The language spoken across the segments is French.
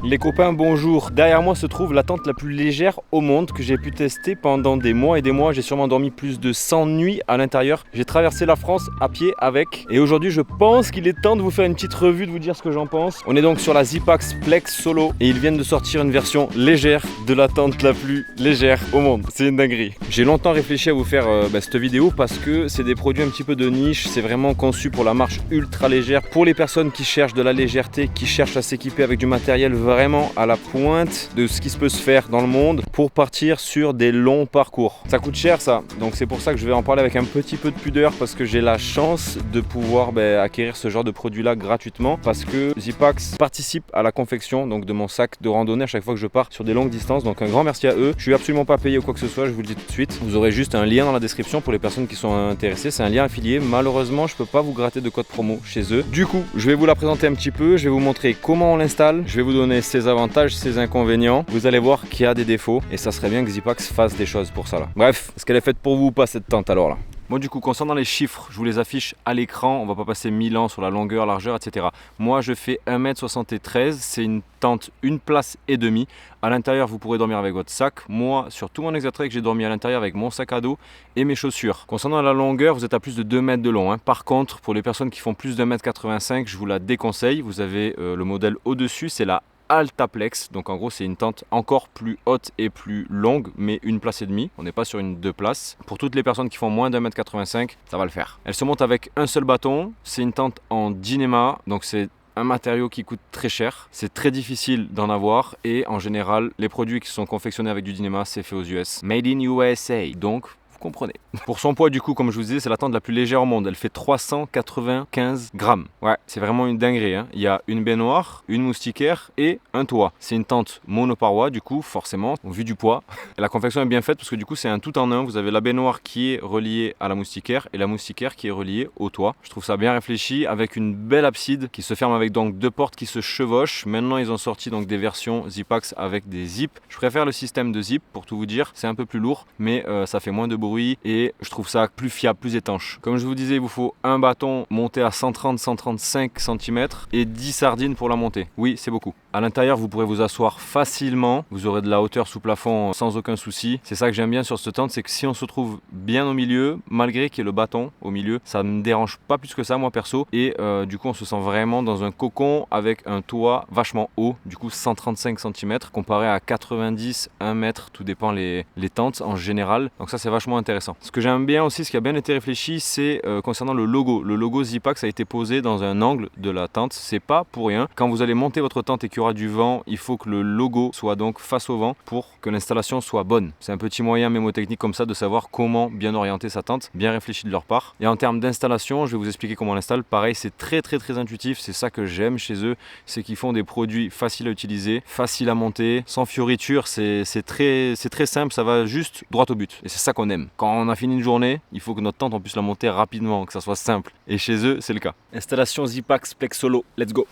Les copains, bonjour. Derrière moi se trouve la tente la plus légère au monde que j'ai pu tester pendant des mois et des mois. J'ai sûrement dormi plus de 100 nuits à l'intérieur. J'ai traversé la France à pied avec. Et aujourd'hui, je pense qu'il est temps de vous faire une petite revue, de vous dire ce que j'en pense. On est donc sur la Zipax Flex Solo et ils viennent de sortir une version légère de la tente la plus légère au monde. C'est une dinguerie. J'ai longtemps réfléchi à vous faire cette vidéo parce que c'est des produits un petit peu de niche. C'est vraiment conçu pour la marche ultra légère. Pour les personnes qui cherchent de la légèreté, qui cherchent à s'équiper avec du matériel vraiment à la pointe de ce qui se peut se faire dans le monde pour partir sur des longs parcours. Ça coûte cher ça, donc c'est pour ça que je vais en parler avec un petit peu de pudeur parce que j'ai la chance de pouvoir acquérir ce genre de produit là gratuitement parce que Zipax participe à la confection donc de mon sac de randonnée à chaque fois que je pars sur des longues distances. Donc un grand merci à eux. Je suis absolument pas payé ou quoi que ce soit, je vous le dis tout de suite. Vous aurez juste un lien dans la description pour les personnes qui sont intéressées. C'est un lien affilié. Malheureusement, je peux pas vous gratter de code promo chez eux. Du coup, je vais vous la présenter un petit peu. Je vais vous montrer comment on l'installe. Je vais vous donner ses avantages, ses inconvénients. Vous allez voir qu'il y a des défauts et ça serait bien que Zipax fasse des choses pour ça là. Bref, est-ce qu'elle est faite pour vous ou pas cette tente alors là? Moi du coup concernant les chiffres, je vous les affiche à l'écran, on va pas passer 1000 ans sur la longueur, largeur, etc. Moi je fais 1m73, c'est une tente 1 place et demi. À l'intérieur vous pourrez dormir avec votre sac. Moi sur tout mon Exatrek j'ai dormi à l'intérieur avec mon sac à dos et mes chaussures. Concernant la longueur, vous êtes à plus de 2 mètres de long. Par contre pour les personnes qui font plus de 1m85, je vous la déconseille. Vous avez le modèle au-dessus, c'est la Altaplex, donc en gros c'est une tente encore plus haute et plus longue mais 1 place et demi, on n'est pas sur une 2 places. Pour toutes les personnes qui font moins d'1m85, ça va le faire. Elle se monte avec un seul bâton, c'est une tente en Dyneema, donc c'est un matériau qui coûte très cher, c'est très difficile d'en avoir et en général les produits qui sont confectionnés avec du Dyneema c'est fait aux US. Made in USA, donc vous comprenez. Pour son poids du coup comme je vous disais c'est la tente la plus légère au monde, elle fait 395 grammes. Ouais, c'est vraiment une dinguerie. Il y a une baignoire, une moustiquaire et un toit. C'est une tente monoparoi du coup forcément, au vu du poids. Et la confection est bien faite parce que du coup c'est un tout en un. Vous avez la baignoire qui est reliée à la moustiquaire et la moustiquaire qui est reliée au toit. Je trouve ça bien réfléchi avec une belle abside qui se ferme avec donc 2 portes qui se chevauchent. Maintenant ils ont sorti donc des versions Zipax avec des zips. Je préfère le système de zip pour tout vous dire, c'est un peu plus lourd mais ça fait moins de bruit et je trouve ça plus fiable, plus étanche. Comme je vous disais, il vous faut un bâton monté à 130-135 cm et 10 sardines pour la monter. Oui, c'est beaucoup. À l'intérieur, vous pourrez vous asseoir facilement. Vous aurez de la hauteur sous plafond sans aucun souci. C'est ça que j'aime bien sur cette tente, c'est que si on se trouve bien au milieu, malgré qu'il y ait le bâton au milieu, ça ne me dérange pas plus que ça, moi perso. Et du coup, on se sent vraiment dans un cocon avec un toit vachement haut, du coup 135 cm comparé à 90, 1 mètre, tout dépend les tentes en général. Donc ça, c'est vachement intéressant. Ce que j'aime bien aussi, ce qui a bien été réfléchi, c'est concernant le logo. Le logo Zipax a été posé dans un angle de la tente. C'est pas pour rien. Quand vous allez monter votre tente et qu'il y aura du vent, il faut que le logo soit donc face au vent pour que l'installation soit bonne. C'est un petit moyen mémotechnique comme ça de savoir comment bien orienter sa tente, bien réfléchi de leur part. Et en termes d'installation, je vais vous expliquer comment on l'installe. Pareil, c'est très intuitif. C'est ça que j'aime chez eux, c'est qu'ils font des produits faciles à utiliser, faciles à monter, sans fioritures. C'est très simple. Ça va juste droit au but. Et c'est ça qu'on aime. Quand on a fini une journée, il faut que notre tente on puisse la monter rapidement, que ça soit simple. Et chez eux, c'est le cas. Installation Zipax Flex Solo, let's go!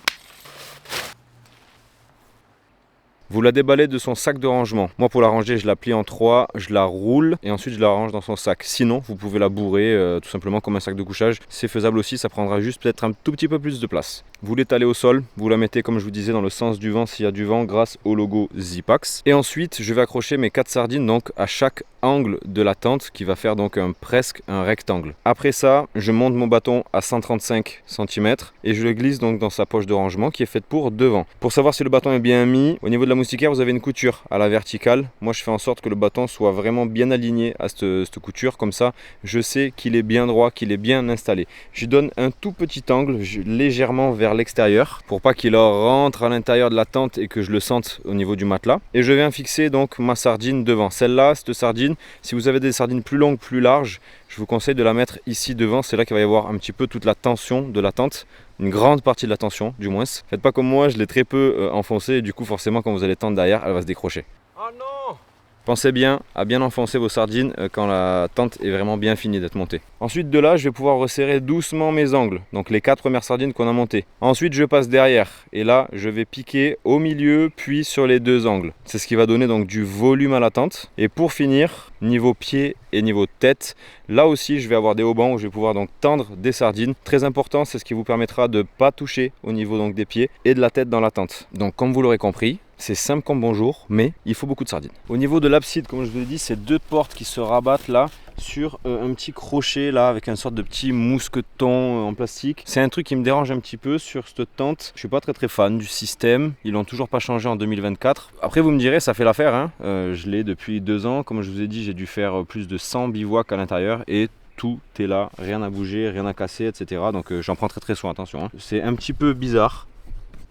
Vous la déballez de son sac de rangement. Moi pour la ranger, je la plie en 3, je la roule et ensuite je la range dans son sac. Sinon, vous pouvez la bourrer tout simplement comme un sac de couchage. C'est faisable aussi, ça prendra juste peut-être un tout petit peu plus de place. Vous l'étalez au sol, vous la mettez comme je vous disais dans le sens du vent s'il y a du vent grâce au logo Zipax. Et ensuite, je vais accrocher mes 4 sardines donc à chaque angle de la tente qui va faire donc presque un rectangle. Après ça, je monte mon bâton à 135 cm et je le glisse donc dans sa poche de rangement qui est faite pour devant. Pour savoir si le bâton est bien mis, au niveau de la moustiquaire, vous avez une couture à la verticale. Moi, je fais en sorte que le bâton soit vraiment bien aligné à cette couture. Comme ça, je sais qu'il est bien droit, qu'il est bien installé. Je donne un tout petit angle, légèrement vers l'extérieur, pour pas qu'il rentre à l'intérieur de la tente et que je le sente au niveau du matelas. Et je viens fixer donc ma sardine devant. Celle-là, cette sardine, si vous avez des sardines plus longues, plus larges, je vous conseille de la mettre ici devant. C'est là qu'il va y avoir un petit peu toute la tension de la tente. Une grande partie de la tension du moins. Faites pas comme moi, je l'ai très peu enfoncé et du coup forcément quand vous allez tendre derrière, elle va se décrocher. Oh non! Pensez bien à bien enfoncer vos sardines quand la tente est vraiment bien finie d'être montée. Ensuite de là, je vais pouvoir resserrer doucement mes angles, donc les 4 premières sardines qu'on a montées. Ensuite, je passe derrière et là, je vais piquer au milieu puis sur les 2 angles. C'est ce qui va donner donc du volume à la tente. Et pour finir, niveau pied et niveau tête, là aussi, je vais avoir des haubans où je vais pouvoir donc tendre des sardines. Très important, c'est ce qui vous permettra de ne pas toucher au niveau donc des pieds et de la tête dans la tente. Donc comme vous l'aurez compris, c'est simple comme bonjour, mais il faut beaucoup de sardines. Au niveau de l'abside, comme je vous l'ai dit, c'est 2 portes qui se rabattent là sur un petit crochet là avec une sorte de petit mousqueton en plastique. C'est un truc qui me dérange un petit peu sur cette tente. Je suis pas très fan du système. Ils l'ont toujours pas changé en 2024. Après vous me direz, ça fait l'affaire, hein. Je l'ai depuis 2 ans. Comme je vous ai dit, j'ai dû faire plus de 100 bivouacs à l'intérieur et tout est là, rien à bouger, rien à casser, etc. Donc j'en prends très soin, attention, hein. C'est un petit peu bizarre.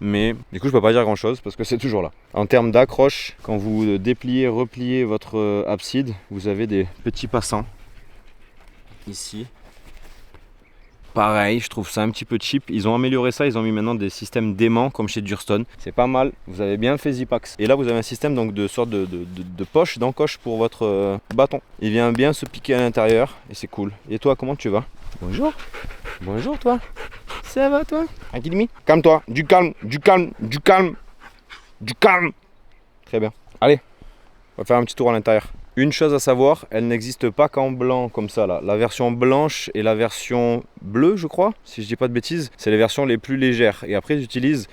Mais du coup je peux pas dire grand chose parce que c'est toujours là. En termes d'accroche, quand vous dépliez, repliez votre abside, vous avez des petits passants ici. Pareil, je trouve ça un petit peu cheap. Ils ont amélioré ça, ils ont mis maintenant des systèmes d'aimants comme chez Durston. C'est pas mal, vous avez bien fait Zipax. Et là vous avez un système donc de sorte de poche, d'encoche pour votre bâton. Il vient bien se piquer à l'intérieur et c'est cool. Et toi, comment tu vas? Bonjour. Bonjour toi. Ça va toi? Tranquille. Calme-toi, du calme, du calme, du calme, du calme. Très bien. Allez, on va faire un petit tour à l'intérieur. Une chose à savoir, elle n'existe pas qu'en blanc comme ça là. La version blanche et la version bleue, je crois, si je dis pas de bêtises, c'est les versions les plus légères. Et après j'utilise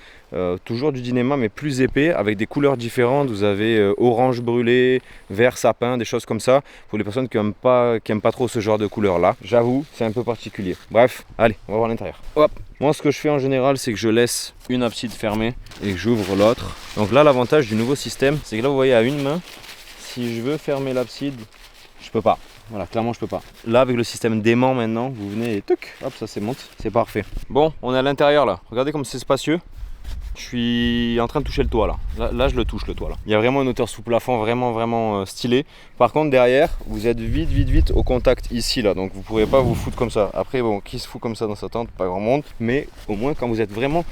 toujours du Dyneema mais plus épais avec des couleurs différentes. Vous avez orange brûlé, vert sapin, des choses comme ça pour les personnes qui aiment pas trop ce genre de couleur là. J'avoue, c'est un peu particulier. Bref, allez, on va voir l'intérieur. Hop. Moi ce que je fais en général, c'est que je laisse une abside fermée et que j'ouvre l'autre. Donc là l'avantage du nouveau système, c'est que là vous voyez à une main, si je veux fermer l'abside, je peux pas. Voilà, clairement je peux pas. Là avec le système d'aimant maintenant, vous venez et tuc, hop, ça c'est monte, c'est parfait. Bon, on est à l'intérieur là. Regardez comme c'est spacieux. Je suis en train de toucher le toit là. Là je le touche le toit là. Il y a vraiment une hauteur sous plafond vraiment stylée. Par contre derrière, vous êtes vite au contact ici là. Donc vous pourrez pas vous foutre comme ça. Après bon, qui se fout comme ça dans sa tente? Pas grand monde. Mais au moins quand vous êtes vraiment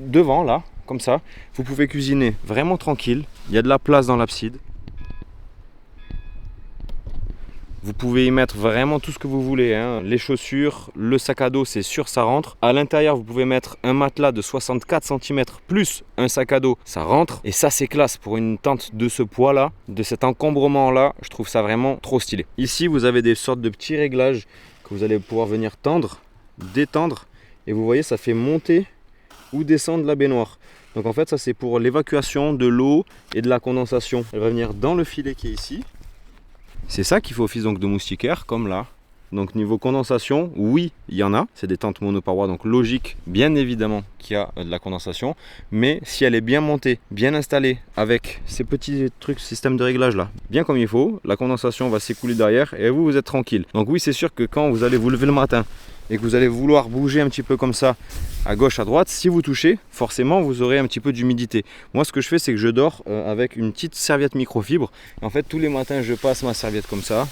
devant là, comme ça, vous pouvez cuisiner vraiment tranquille. Il y a de la place dans l'abside. Vous pouvez y mettre vraiment tout ce que vous voulez, hein. Les chaussures, le sac à dos, c'est sûr, ça rentre. À l'intérieur, vous pouvez mettre un matelas de 64 cm plus un sac à dos, ça rentre. Et ça, c'est classe pour une tente de ce poids-là, de cet encombrement-là. Je trouve ça vraiment trop stylé. Ici, vous avez des sortes de petits réglages que vous allez pouvoir venir tendre, détendre. Et vous voyez, ça fait monter ou descendre la baignoire. Donc en fait, ça, c'est pour l'évacuation de l'eau et de la condensation. Elle va venir dans le filet qui est ici. C'est ça qui fait office donc de moustiquaire, comme là. Donc niveau condensation, oui, il y en a. C'est des tentes monoparois, donc logique, bien évidemment, qu'il y a de la condensation. Mais si elle est bien montée, bien installée, avec ces petits trucs, système de réglage là, bien comme il faut, la condensation va s'écouler derrière et vous êtes tranquille. Donc oui, c'est sûr que quand vous allez vous lever le matin et que vous allez vouloir bouger un petit peu comme ça, à gauche, à droite, si vous touchez, forcément vous aurez un petit peu d'humidité. Moi ce que je fais, c'est que je dors avec une petite serviette microfibre. En fait tous les matins je passe ma serviette comme ça.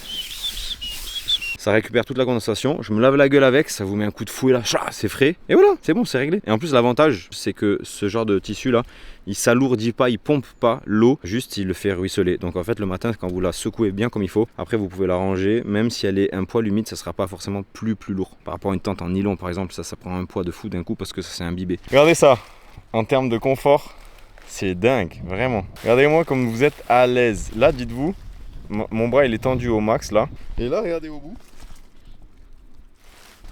Ça récupère toute la condensation, je me lave la gueule avec, ça vous met un coup de fouet là, c'est frais. Et voilà, c'est bon, c'est réglé. Et en plus l'avantage, c'est que ce genre de tissu là, il s'alourdit pas, il pompe pas l'eau, juste il le fait ruisseler. Donc en fait le matin, quand vous la secouez bien comme il faut, après vous pouvez la ranger, même si elle est un poil humide, ça sera pas forcément plus lourd. Par rapport à une tente en nylon par exemple, ça prend un poids de fou d'un coup parce que ça s'est imbibé. Regardez ça, en termes de confort, c'est dingue, vraiment. Regardez-moi comme vous êtes à l'aise. Là, dites-vous, mon bras il est tendu au max là. Et là, regardez au bout.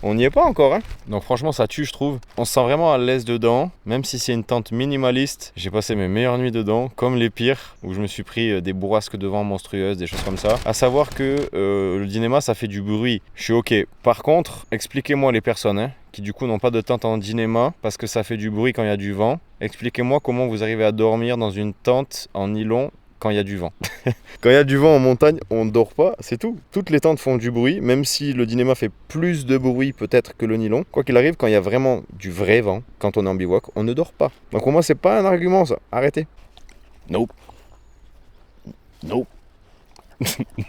On n'y est pas encore, hein. Donc franchement ça tue, je trouve. On se sent vraiment à l'aise dedans, même si c'est une tente minimaliste. J'ai passé mes meilleures nuits dedans, comme les pires, où je me suis pris des bourrasques de vent monstrueuses, des choses comme ça. À savoir que le Dyneema ça fait du bruit, je suis ok. Par contre, expliquez-moi les personnes qui du coup n'ont pas de tente en Dyneema parce que ça fait du bruit quand il y a du vent. Expliquez-moi comment vous arrivez à dormir dans une tente en nylon quand il y a du vent. Quand il y a du vent en montagne, on ne dort pas, c'est tout. Toutes les tentes font du bruit, même si le Dyneema fait plus de bruit peut-être que le nylon. Quoi qu'il arrive, quand il y a vraiment du vrai vent, quand on est en bivouac, on ne dort pas. Donc pour moi, c'est pas un argument ça. Arrêtez. Nope. Nope.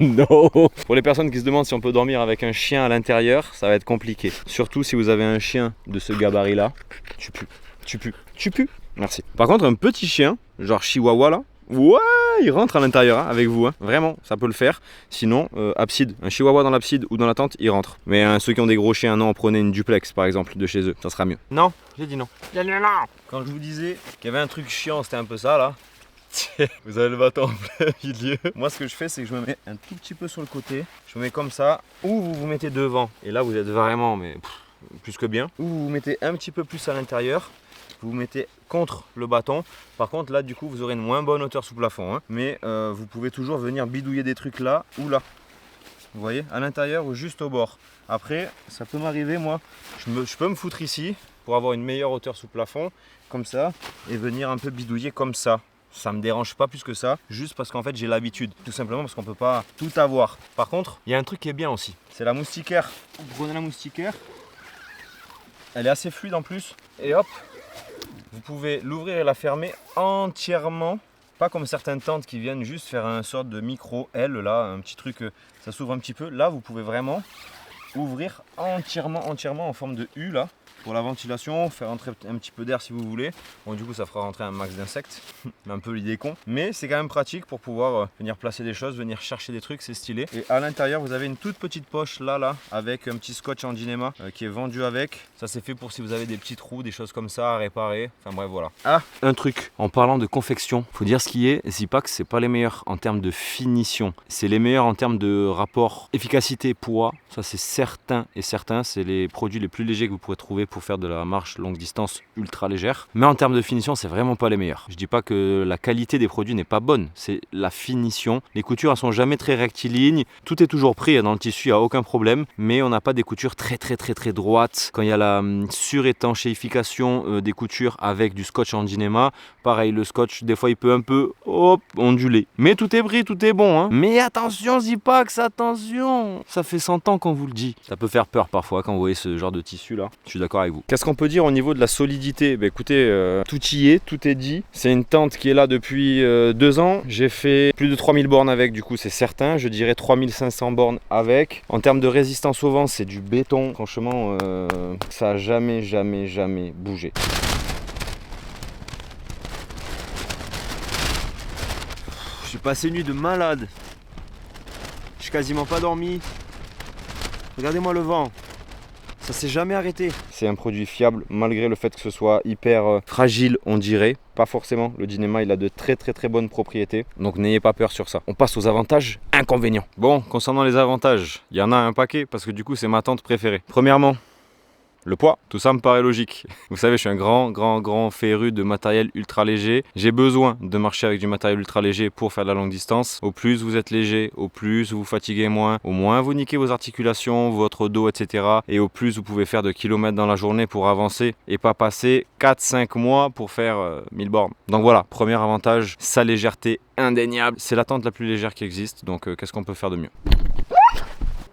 Non. Pour les personnes qui se demandent si on peut dormir avec un chien à l'intérieur, ça va être compliqué. Surtout si vous avez un chien de ce gabarit là. Tu pues. Merci. Par contre, un petit chien, genre chihuahua là, Ouais, il rentre à l'intérieur hein, avec vous, hein. Vraiment, ça peut le faire. Sinon, abside, un chihuahua dans l'abside ou dans la tente, il rentre. Mais ceux qui ont des gros chiens, non, prenez une duplex par exemple de chez eux, ça sera mieux. Non, j'ai dit non. Quand je vous disais qu'il y avait un truc chiant, c'était un peu ça là. Vous avez le bâton en plein milieu. Moi, ce que je fais, c'est que je me mets un tout petit peu sur le côté. Je me mets comme ça, ou vous vous mettez devant. Et là, vous êtes vraiment, mais plus que bien. Ou vous vous mettez un petit peu plus à l'intérieur. Vous vous mettez contre le bâton. Par contre, là, du coup, vous aurez une moins bonne hauteur sous plafond. Hein. Mais vous pouvez toujours venir bidouiller des trucs là ou là. Vous voyez, à l'intérieur ou juste au bord. Après, ça peut m'arriver, moi, je peux me foutre ici pour avoir une meilleure hauteur sous plafond, comme ça, et venir un peu bidouiller comme ça. Ça me dérange pas plus que ça, juste parce qu'en fait j'ai l'habitude, tout simplement parce qu'on peut pas tout avoir. Par contre, il y a un truc qui est bien aussi, c'est la moustiquaire. Vous prenez la moustiquaire, elle est assez fluide en plus, et hop, vous pouvez l'ouvrir et la fermer entièrement. Pas comme certaines tentes qui viennent juste faire un sorte de micro L là, un petit truc, ça s'ouvre un petit peu. Là, vous pouvez vraiment ouvrir entièrement en forme de U là. Pour la ventilation, faire entrer un petit peu d'air si vous voulez. Bon, du coup, ça fera rentrer un max d'insectes, un peu l'idée con. Mais c'est quand même pratique pour pouvoir venir placer des choses, venir chercher des trucs, c'est stylé. Et à l'intérieur, vous avez une toute petite poche là, avec un petit scotch en Dynéma qui est vendu avec. Ça, c'est fait pour si vous avez des petits trous, des choses comme ça à réparer. Enfin bref, voilà. Ah, un truc. En parlant de confection, faut dire ce qui est. Zipax, c'est pas les meilleurs en termes de finition. C'est les meilleurs en termes de rapport efficacité-poids. Ça, c'est certain et certain. C'est les produits les plus légers que vous pourrez trouver pour faire de la marche longue distance ultra légère. Mais en termes de finition, c'est vraiment pas les meilleurs. Je dis pas que la qualité des produits n'est pas bonne, c'est la finition. Les coutures, elles sont jamais très rectilignes. Tout est toujours pris dans le tissu, il n'y a aucun problème. Mais on n'a pas des coutures très droites. Quand il y a la surétanchéification des coutures avec du scotch en Dynéma, pareil, le scotch, des fois, il peut un peu onduler. Mais tout est pris, tout est bon. Hein. Mais attention, Zipax, attention. Ça fait 100 ans qu'on vous le dit. Ça peut faire peur parfois quand vous voyez ce genre de tissu là. Je suis d'accord avec vous. Qu'est-ce qu'on peut dire au niveau de la solidité? Écoutez, tout y est, tout est dit. C'est une tente qui est là depuis 2 ans. J'ai fait plus de 3000 bornes avec, du coup c'est certain. Je dirais 3500 bornes avec. En termes de résistance au vent, c'est du béton. Franchement, ça a jamais bougé. Je suis passé une nuit de malade. J'ai quasiment pas dormi. Regardez-moi le vent. Ça s'est jamais arrêté. C'est un produit fiable malgré le fait que ce soit hyper fragile, on dirait. Pas forcément. Le Dynéma, il a de très bonnes propriétés. Donc n'ayez pas peur sur ça. On passe aux avantages, inconvénients. Bon, concernant les avantages, il y en a un paquet parce que du coup, c'est ma tente préférée. Premièrement, le poids, tout ça me paraît logique. Vous savez, je suis un grand féru de matériel ultra léger. J'ai besoin de marcher avec du matériel ultra léger pour faire de la longue distance. Au plus vous êtes léger, au plus vous fatiguez moins, au moins vous niquez vos articulations, votre dos, etc. Et au plus vous pouvez faire de kilomètres dans la journée pour avancer et pas passer 4-5 mois pour faire 1000 bornes. Donc voilà, premier avantage, sa légèreté indéniable. C'est la tente la plus légère qui existe, donc qu'est-ce qu'on peut faire de mieux ?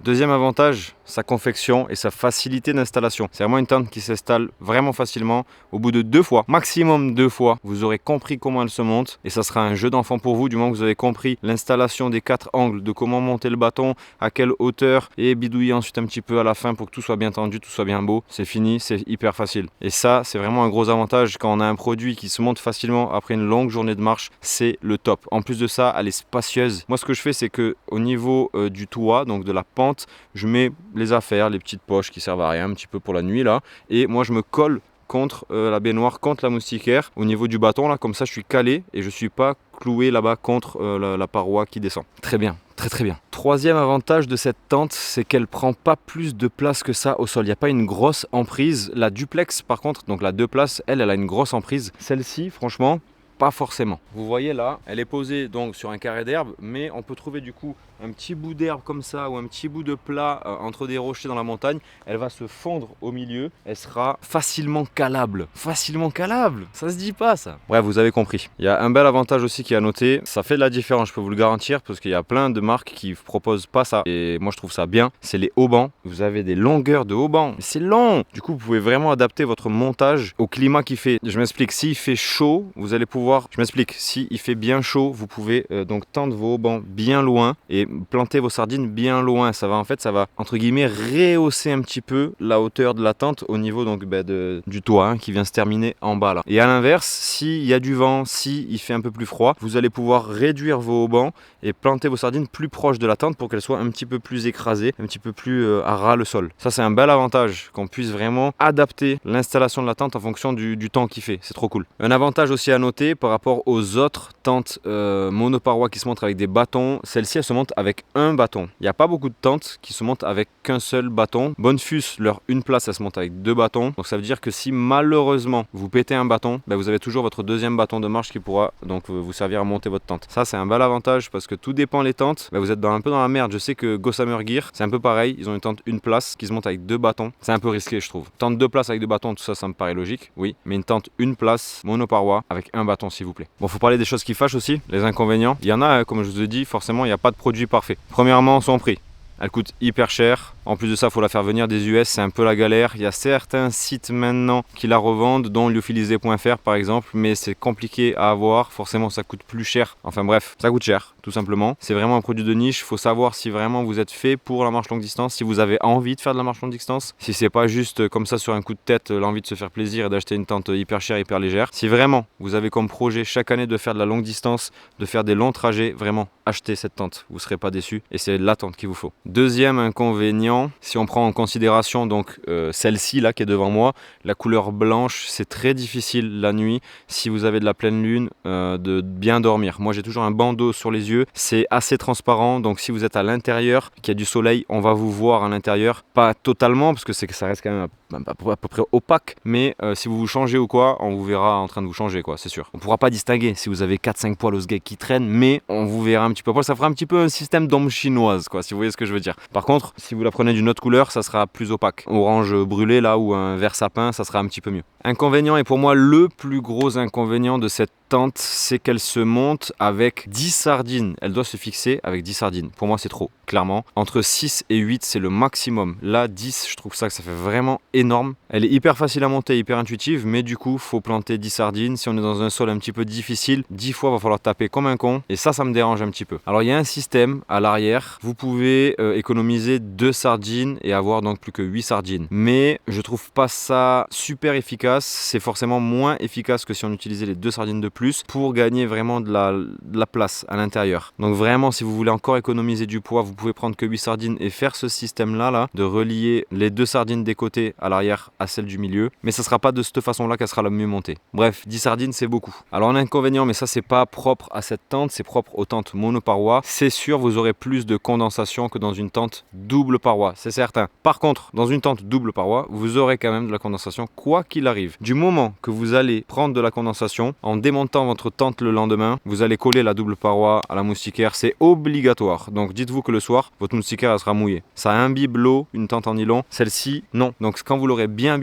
Deuxième avantage, sa confection et sa facilité d'installation. C'est vraiment une tente qui s'installe vraiment facilement. Au bout de 2 fois, maximum 2 fois, vous aurez compris comment elle se monte. Et ça sera un jeu d'enfant pour vous, du moment que vous avez compris l'installation des 4 angles, de comment monter le bâton, à quelle hauteur, et bidouiller ensuite un petit peu à la fin pour que tout soit bien tendu, tout soit bien beau. C'est fini, c'est hyper facile. Et ça, c'est vraiment un gros avantage quand on a un produit qui se monte facilement après une longue journée de marche, c'est le top. En plus de ça, elle est spacieuse. Moi, ce que je fais, c'est que au niveau du toit, donc de la pente, je mets les affaires, les petites poches qui servent à rien un petit peu pour la nuit là, et moi je me colle contre la baignoire, contre la moustiquaire au niveau du bâton là, comme ça je suis calé et je suis pas cloué là-bas contre la paroi qui descend. Très bien, très bien. Troisième avantage de cette tente, c'est qu'elle prend pas plus de place que ça au sol. Il n'y a pas une grosse emprise. La duplex par contre, donc la 2 places, elle a une grosse emprise. Celle-ci, franchement, pas forcément. Vous voyez là, elle est posée donc sur un carré d'herbe, mais on peut trouver du coup un petit bout d'herbe comme ça ou un petit bout de plat entre des rochers dans la montagne. Elle va se fondre au milieu, elle sera facilement calable. Facilement calable, ça se dit pas ça. Bref, vous avez compris. Il y a un bel avantage aussi qui est à noter, ça fait de la différence, je peux vous le garantir, parce qu'il y a plein de marques qui proposent pas ça et moi je trouve ça bien, c'est les haubans. Vous avez des longueurs de haubans, c'est long. Du coup, vous pouvez vraiment adapter votre montage au climat qui fait. Je m'explique, s'il fait chaud, vous allez pouvoir pouvoir, je m'explique, si il fait bien chaud, vous pouvez donc tendre vos haubans bien loin et planter vos sardines bien loin. Ça va entre guillemets rehausser un petit peu la hauteur de la tente au niveau donc du toit hein, qui vient se terminer en bas là. Et à l'inverse, s'il y a du vent, si il fait un peu plus froid, vous allez pouvoir réduire vos haubans et planter vos sardines plus proches de la tente pour qu'elles soient un petit peu plus écrasées, un petit peu plus à ras le sol. Ça c'est un bel avantage, qu'on puisse vraiment adapter l'installation de la tente en fonction du temps qu'il fait. C'est trop cool. Un avantage aussi à noter par rapport aux autres tentes monoparois qui se montent avec des bâtons, celle-ci elle se monte avec un bâton. Il n'y a pas beaucoup de tentes qui se montent avec qu'un seul bâton. Bonnefus, leur une place, elle se monte avec 2 bâtons. Donc ça veut dire que si malheureusement vous pétez un bâton, vous avez toujours votre deuxième bâton de marche qui pourra donc vous servir à monter votre tente. Ça c'est un bel avantage parce que tout dépend les tentes. Vous êtes un peu dans la merde. Je sais que Gossamer Gear c'est un peu pareil. Ils ont une tente une place qui se monte avec 2 bâtons. C'est un peu risqué je trouve. Tente 2 places avec 2 bâtons, tout ça, ça me paraît logique. Oui, mais une tente une place monoparoi avec un bâton s'il vous plaît. Bon, faut parler des choses qui fâchent aussi, les inconvénients. Il y en a, comme je vous ai dit, forcément il n'y a pas de produit parfait. Premièrement, son prix. Elle coûte hyper cher. En plus de ça, il faut la faire venir des US, c'est un peu la galère. Il y a certains sites maintenant qui la revendent, dont lyophilisé.fr par exemple, mais c'est compliqué à avoir. Forcément, ça coûte plus cher. Enfin bref, ça coûte cher, tout simplement. C'est vraiment un produit de niche. Il faut savoir si vraiment vous êtes fait pour la marche longue distance, si vous avez envie de faire de la marche longue distance, si c'est pas juste comme ça sur un coup de tête, l'envie de se faire plaisir et d'acheter une tente hyper chère, hyper légère. Si vraiment vous avez comme projet chaque année de faire de la longue distance, de faire des longs trajets, vraiment achetez cette tente. Vous ne serez pas déçus et c'est la tente qu'il vous faut. Deuxième inconvénient, si on prend en considération donc celle-ci là qui est devant moi, la couleur blanche, c'est très difficile la nuit si vous avez de la pleine lune de bien dormir. Moi j'ai toujours un bandeau sur les yeux, c'est assez transparent donc si vous êtes à l'intérieur, qu'il y a du soleil, on va vous voir à l'intérieur, pas totalement parce que ça reste quand même à peu près opaque, mais si vous vous changez ou quoi, on vous verra en train de vous changer quoi, c'est sûr. On pourra pas distinguer si vous avez 4-5 poils au sgeg qui traînent, mais on vous verra un petit peu. Après ça fera un petit peu un système d'ombre chinoise quoi, si vous voyez ce que je veux dire. Par contre, si vous la prenez d'une autre couleur, ça sera plus opaque. Orange brûlé là ou un vert sapin, ça sera un petit peu mieux. Inconvénient, et pour moi le plus gros inconvénient de cette tente, c'est qu'elle se monte avec 10 sardines. Elle doit se fixer avec 10 sardines. Pour moi, c'est trop, clairement. Entre 6 et 8, c'est le maximum. Là, 10, je trouve que ça fait vraiment énorme. Elle est hyper facile à monter, hyper intuitive, mais du coup, faut planter 10 sardines. Si on est dans un sol un petit peu difficile, 10 fois, il va falloir taper comme un con. Et ça me dérange un petit peu. Alors, il y a un système à l'arrière. Vous pouvez économiser 2 sardines et avoir donc plus que 8 sardines. Mais je trouve pas ça super efficace. C'est forcément moins efficace que si on utilisait les 2 sardines de plus pour gagner vraiment de la place à l'intérieur. Donc vraiment, si vous voulez encore économiser du poids, vous pouvez prendre que 8 sardines et faire ce système-là, de relier les 2 sardines des côtés à l'arrière à celle du milieu. Mais ça ne sera pas de cette façon-là qu'elle sera la mieux montée. Bref, 10 sardines, c'est beaucoup. Alors un inconvénient, mais ça c'est pas propre à cette tente, c'est propre aux tentes monoparois. C'est sûr, vous aurez plus de condensation que dans une tente double paroi, c'est certain. Par contre, dans une tente double paroi, vous aurez quand même de la condensation quoi qu'il arrive. Du moment que vous allez prendre de la condensation en démontant votre tente le lendemain, vous allez coller la double paroi à la moustiquaire, c'est obligatoire. Donc dites-vous que le soir, votre moustiquaire elle sera mouillée. Ça imbibe l'eau, une tente en nylon, celle-ci non. Donc quand vous l'aurez bien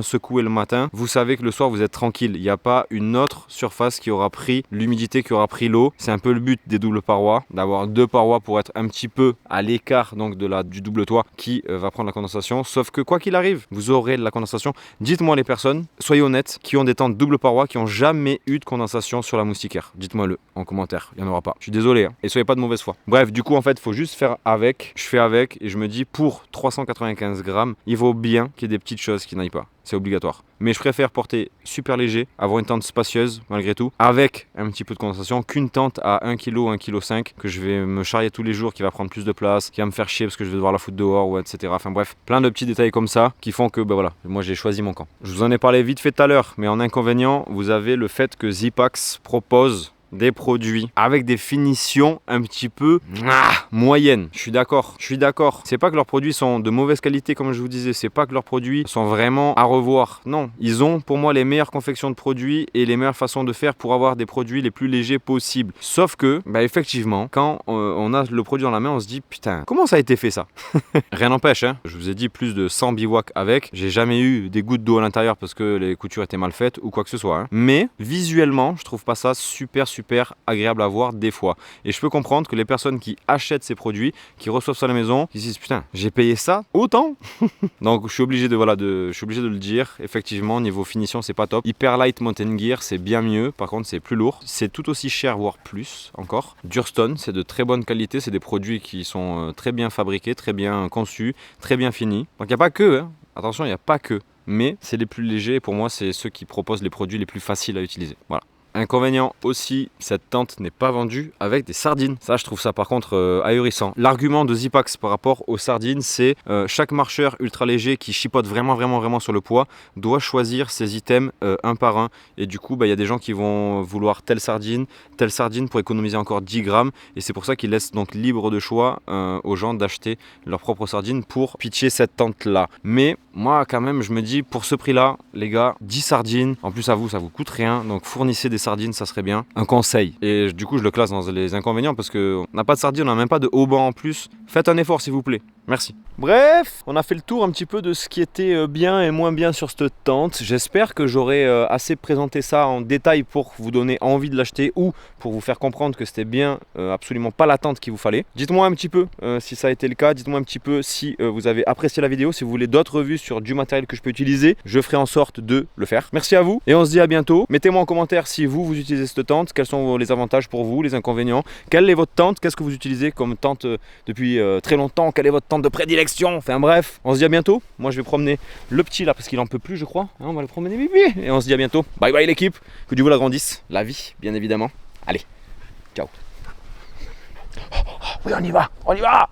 secoué le matin, vous savez que le soir vous êtes tranquille. Il n'y a pas une autre surface qui aura pris l'humidité, qui aura pris l'eau. C'est un peu le but des doubles parois, d'avoir 2 parois pour être un petit peu à l'écart donc du double toit qui va prendre la condensation. Sauf que quoi qu'il arrive, vous aurez de la condensation. Dites-moi les personnes, soyez honnêtes, qui ont des tentes double paroi, qui n'ont jamais eu de condensation sur la moustiquaire. Dites-moi-le en commentaire, il n'y en aura pas. Je suis désolé, hein. Et soyez pas de mauvaise foi. Bref, du coup, en fait, il faut juste faire avec. Je fais avec et je me dis, pour 395 grammes, il vaut bien qu'il y ait des petites choses qui n'aillent pas. C'est obligatoire. Mais je préfère porter super léger, avoir une tente spacieuse malgré tout, avec un petit peu de condensation, qu'une tente à 1 kg, 1,5 kg, que je vais me charrier tous les jours, qui va prendre plus de place, qui va me faire chier parce que je vais devoir la foutre dehors, ou etc. Enfin bref, plein de petits détails comme ça qui font que, voilà, moi j'ai choisi mon camp. Je vous en ai parlé vite fait tout à l'heure, mais en inconvénient, vous avez le fait que Zipax propose des produits avec des finitions un petit peu moyennes. Je suis d'accord. C'est pas que leurs produits sont de mauvaise qualité comme je vous disais, c'est pas que leurs produits sont vraiment à revoir. Non, ils ont pour moi les meilleures confections de produits et les meilleures façons de faire pour avoir des produits les plus légers possibles. Sauf que, effectivement, quand on a le produit dans la main, on se dit putain, comment ça a été fait ça? Rien n'empêche, hein. Je vous ai dit plus de 100 bivouacs avec. J'ai jamais eu des gouttes d'eau à l'intérieur parce que les coutures étaient mal faites ou quoi que ce soit. Hein. Mais visuellement, je trouve pas ça super super agréable à voir des fois. Et je peux comprendre que les personnes qui achètent ces produits, qui reçoivent ça à la maison, qui se disent putain, j'ai payé ça autant. Donc je suis obligé de le dire. Effectivement, niveau finition, c'est pas top. Hyper Light Mountain Gear, c'est bien mieux. Par contre, c'est plus lourd. C'est tout aussi cher, voire plus encore. Durstone, c'est de très bonne qualité. C'est des produits qui sont très bien fabriqués, très bien conçus, très bien finis. Donc il n'y a pas que, hein. Attention, il n'y a pas que. Mais c'est les plus légers. Pour moi, c'est ceux qui proposent les produits les plus faciles à utiliser. Voilà. Inconvénient aussi, cette tente n'est pas vendue avec des sardines. Ça, je trouve ça par contre ahurissant. L'argument de Zipax par rapport aux sardines, c'est chaque marcheur ultra léger qui chipote vraiment sur le poids doit choisir ses items un par un. Et du coup, il y a des gens qui vont vouloir telle sardine pour économiser encore 10 grammes. Et c'est pour ça qu'ils laissent donc libre de choix aux gens d'acheter leur propre sardine pour pitcher cette tente-là. Mais moi, quand même, je me dis, pour ce prix-là, les gars, 10 sardines, en plus à vous, ça vous coûte rien. Donc fournissez des sardines, ça serait bien. Un conseil. Et du coup, je le classe dans les inconvénients parce qu'on n'a pas de sardines, on n'a même pas de haubans en plus. Faites un effort, s'il vous plaît. Merci. Bref, on a fait le tour un petit peu de ce qui était bien et moins bien sur cette tente. J'espère que j'aurai assez présenté ça en détail pour vous donner envie de l'acheter ou pour vous faire comprendre que c'était bien absolument pas la tente qu'il vous fallait. Dites-moi un petit peu si ça a été le cas. Dites-moi un petit peu si vous avez apprécié la vidéo. Si vous voulez d'autres revues sur du matériel que je peux utiliser, je ferai en sorte de le faire. Merci à vous et on se dit à bientôt. Mettez-moi en commentaire si vous utilisez cette tente. Quels sont les avantages pour vous, les inconvénients. Quelle est votre tente? Qu'est-ce que vous utilisez comme tente depuis très longtemps? Quelle est votre tente de prédilection? Enfin bref, on se dit à bientôt. Moi je vais promener le petit là parce qu'il en peut plus je crois. Hein, on va le promener bibi. Et on se dit à bientôt. Bye bye l'équipe. Que Dieu vous l'agrandisse. La vie bien évidemment. Allez, ciao. Oui on y va. On y va.